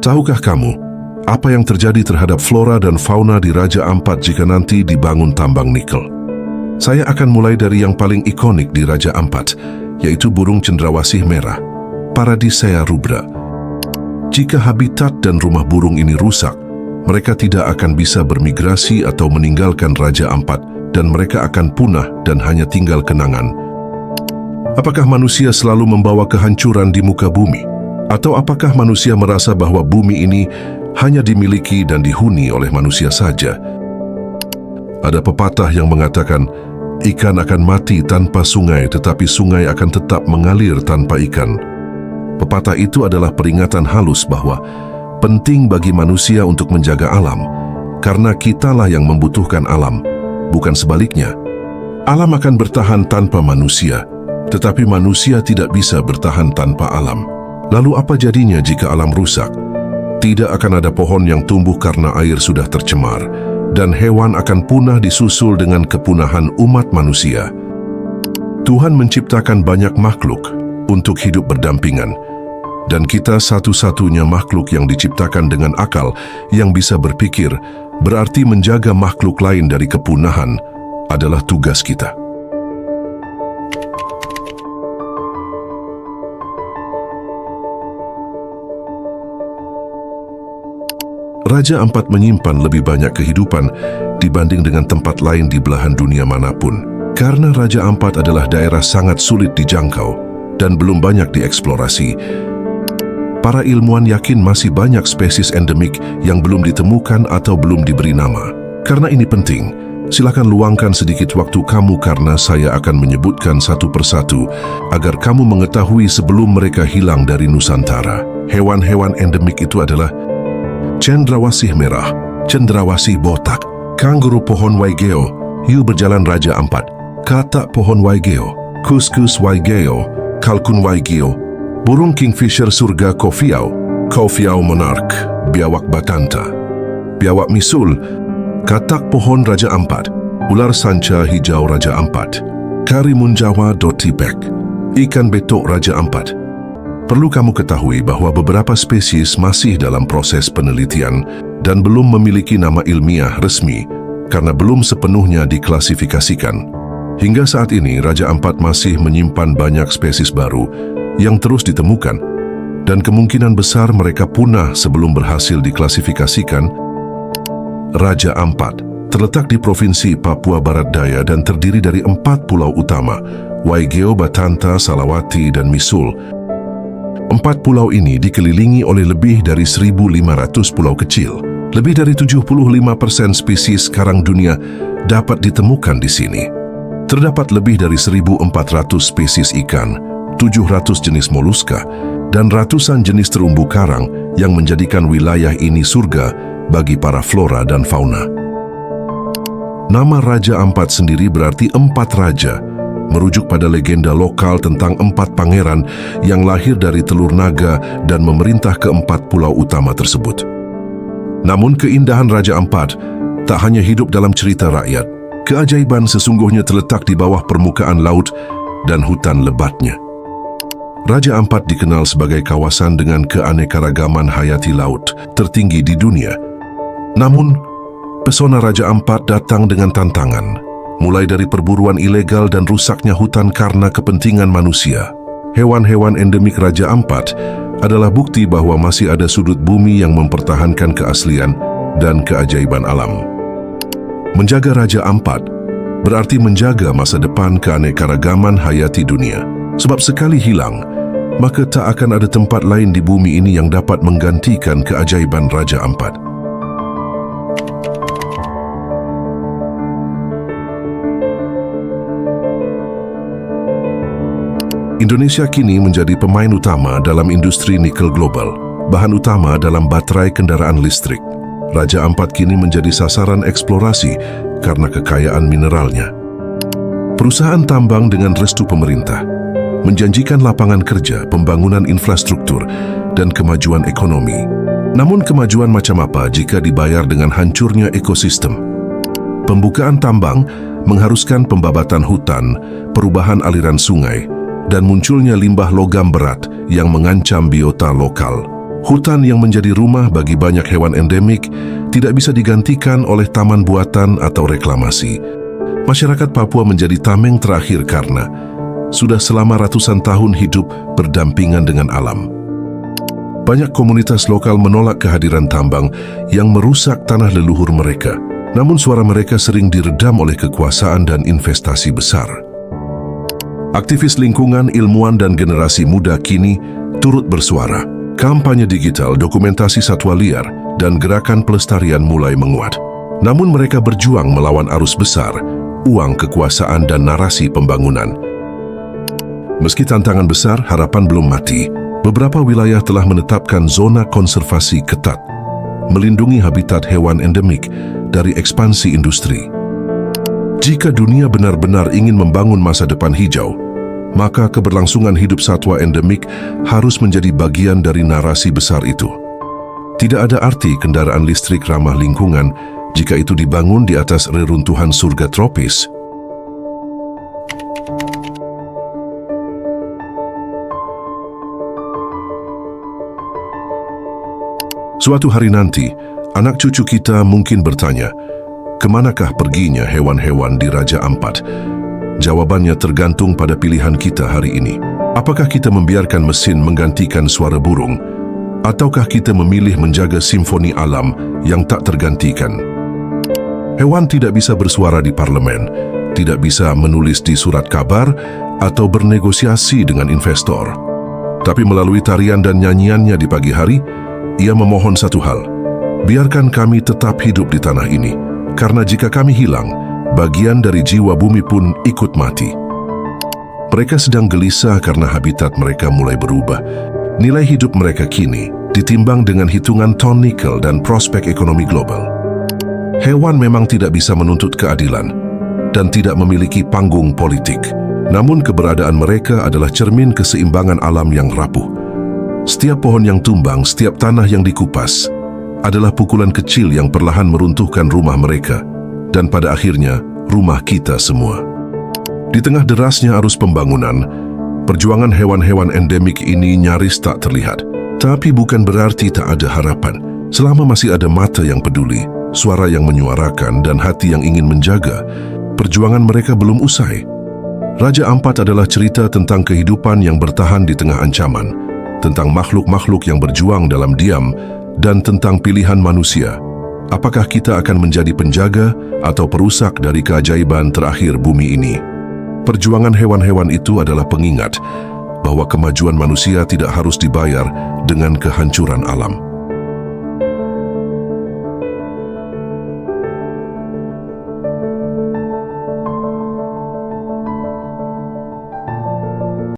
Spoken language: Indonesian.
Tahukah kamu, apa yang terjadi terhadap flora dan fauna di Raja Ampat jika nanti dibangun tambang nikel? Saya akan mulai dari yang paling ikonik di Raja Ampat, yaitu burung cendrawasih merah, Paradisea rubra. Jika habitat dan rumah burung ini rusak, mereka tidak akan bisa bermigrasi atau meninggalkan Raja Ampat dan mereka akan punah dan hanya tinggal kenangan. Apakah manusia selalu membawa kehancuran di muka bumi? Atau apakah manusia merasa bahwa bumi ini hanya dimiliki dan dihuni oleh manusia saja? Ada pepatah yang mengatakan, ikan akan mati tanpa sungai, tetapi sungai akan tetap mengalir tanpa ikan. Pepatah itu adalah peringatan halus bahwa penting bagi manusia untuk menjaga alam, karena kitalah yang membutuhkan alam, bukan sebaliknya. Alam akan bertahan tanpa manusia, tetapi manusia tidak bisa bertahan tanpa alam. Lalu apa jadinya jika alam rusak? Tidak akan ada pohon yang tumbuh karena air sudah tercemar, dan hewan akan punah disusul dengan kepunahan umat manusia. Tuhan menciptakan banyak makhluk untuk hidup berdampingan, dan kita satu-satunya makhluk yang diciptakan dengan akal yang bisa berpikir, berarti menjaga makhluk lain dari kepunahan adalah tugas kita. Raja Ampat menyimpan lebih banyak kehidupan dibanding dengan tempat lain di belahan dunia manapun. Karena Raja Ampat adalah daerah sangat sulit dijangkau dan belum banyak dieksplorasi, para ilmuwan yakin masih banyak spesies endemik yang belum ditemukan atau belum diberi nama. Karena ini penting, silakan luangkan sedikit waktu kamu karena saya akan menyebutkan satu persatu agar kamu mengetahui sebelum mereka hilang dari Nusantara. Hewan-hewan endemik itu adalah cendrawasih merah, cendrawasih botak, kanguru pohon waigeo, hiu berjalan Raja Ampat, katak pohon waigeo, kuskus waigeo, kalkun waigeo, burung kingfisher surga kofiau, kofiau monarch, biawak batanta, biawak misul, katak pohon Raja Ampat, ular sanca hijau Raja Ampat, karimun Jawa dotipek, ikan betok Raja Ampat. Perlu kamu ketahui bahwa beberapa spesies masih dalam proses penelitian dan belum memiliki nama ilmiah resmi karena belum sepenuhnya diklasifikasikan. Hingga saat ini, Raja Ampat masih menyimpan banyak spesies baru yang terus ditemukan dan kemungkinan besar mereka punah sebelum berhasil diklasifikasikan. Raja Ampat terletak di Provinsi Papua Barat Daya dan terdiri dari 4 pulau utama, Waigeo, Batanta, Salawati, dan Misul. 4 pulau ini dikelilingi oleh lebih dari 1.500 pulau kecil. Lebih dari 75% spesies karang dunia dapat ditemukan di sini. Terdapat lebih dari 1.400 spesies ikan, 700 jenis moluska, dan ratusan jenis terumbu karang yang menjadikan wilayah ini surga bagi para flora dan fauna. Nama Raja Ampat sendiri berarti 4 raja, merujuk pada legenda lokal tentang 4 pangeran yang lahir dari telur naga dan memerintah ke-4 pulau utama tersebut. Namun keindahan Raja Ampat tak hanya hidup dalam cerita rakyat. Keajaiban sesungguhnya terletak di bawah permukaan laut dan hutan lebatnya. Raja Ampat dikenal sebagai kawasan dengan keanekaragaman hayati laut tertinggi di dunia. Namun, pesona Raja Ampat datang dengan tantangan. Mulai dari perburuan ilegal dan rusaknya hutan karena kepentingan manusia. Hewan-hewan endemik Raja Ampat adalah bukti bahwa masih ada sudut bumi yang mempertahankan keaslian dan keajaiban alam. Menjaga Raja Ampat berarti menjaga masa depan keanekaragaman hayati dunia. Sebab sekali hilang, maka tak akan ada tempat lain di bumi ini yang dapat menggantikan keajaiban Raja Ampat. Indonesia kini menjadi pemain utama dalam industri nikel global, bahan utama dalam baterai kendaraan listrik. Raja Ampat kini menjadi sasaran eksplorasi karena kekayaan mineralnya. Perusahaan tambang dengan restu pemerintah menjanjikan lapangan kerja, pembangunan infrastruktur, dan kemajuan ekonomi. Namun kemajuan macam apa jika dibayar dengan hancurnya ekosistem? Pembukaan tambang mengharuskan pembabatan hutan, perubahan aliran sungai, dan munculnya limbah logam berat yang mengancam biota lokal. Hutan yang menjadi rumah bagi banyak hewan endemik tidak bisa digantikan oleh taman buatan atau reklamasi. Masyarakat Papua menjadi tameng terakhir karena sudah selama ratusan tahun hidup berdampingan dengan alam. Banyak komunitas lokal menolak kehadiran tambang yang merusak tanah leluhur mereka. Namun suara mereka sering diredam oleh kekuasaan dan investasi besar. Aktivis lingkungan, ilmuwan, dan generasi muda kini turut bersuara. Kampanye digital, dokumentasi satwa liar, dan gerakan pelestarian mulai menguat. Namun mereka berjuang melawan arus besar, uang, kekuasaan, dan narasi pembangunan. Meski tantangan besar, harapan belum mati. Beberapa wilayah telah menetapkan zona konservasi ketat, melindungi habitat hewan endemik dari ekspansi industri. Jika dunia benar-benar ingin membangun masa depan hijau, maka keberlangsungan hidup satwa endemik harus menjadi bagian dari narasi besar itu. Tidak ada arti kendaraan listrik ramah lingkungan jika itu dibangun di atas reruntuhan surga tropis. Suatu hari nanti, anak cucu kita mungkin bertanya, kemanakah perginya hewan-hewan di Raja Ampat? Jawabannya tergantung pada pilihan kita hari ini. Apakah kita membiarkan mesin menggantikan suara burung? Ataukah kita memilih menjaga simfoni alam yang tak tergantikan? Hewan tidak bisa bersuara di parlemen, tidak bisa menulis di surat kabar, atau bernegosiasi dengan investor. Tapi melalui tarian dan nyanyiannya di pagi hari, ia memohon satu hal, biarkan kami tetap hidup di tanah ini, karena jika kami hilang, bagian dari jiwa bumi pun ikut mati. Mereka sedang gelisah karena habitat mereka mulai berubah. Nilai hidup mereka kini ditimbang dengan hitungan ton nikel dan prospek ekonomi global. Hewan memang tidak bisa menuntut keadilan dan tidak memiliki panggung politik. Namun keberadaan mereka adalah cermin keseimbangan alam yang rapuh. Setiap pohon yang tumbang, setiap tanah yang dikupas, adalah pukulan kecil yang perlahan meruntuhkan rumah mereka. Dan pada akhirnya, rumah kita semua. Di tengah derasnya arus pembangunan, perjuangan hewan-hewan endemik ini nyaris tak terlihat. Tapi bukan berarti tak ada harapan. Selama masih ada mata yang peduli, suara yang menyuarakan, dan hati yang ingin menjaga, perjuangan mereka belum usai. Raja Ampat adalah cerita tentang kehidupan yang bertahan di tengah ancaman, tentang makhluk-makhluk yang berjuang dalam diam, dan tentang pilihan manusia. Apakah kita akan menjadi penjaga atau perusak dari keajaiban terakhir bumi ini? Perjuangan hewan-hewan itu adalah pengingat bahwa kemajuan manusia tidak harus dibayar dengan kehancuran alam.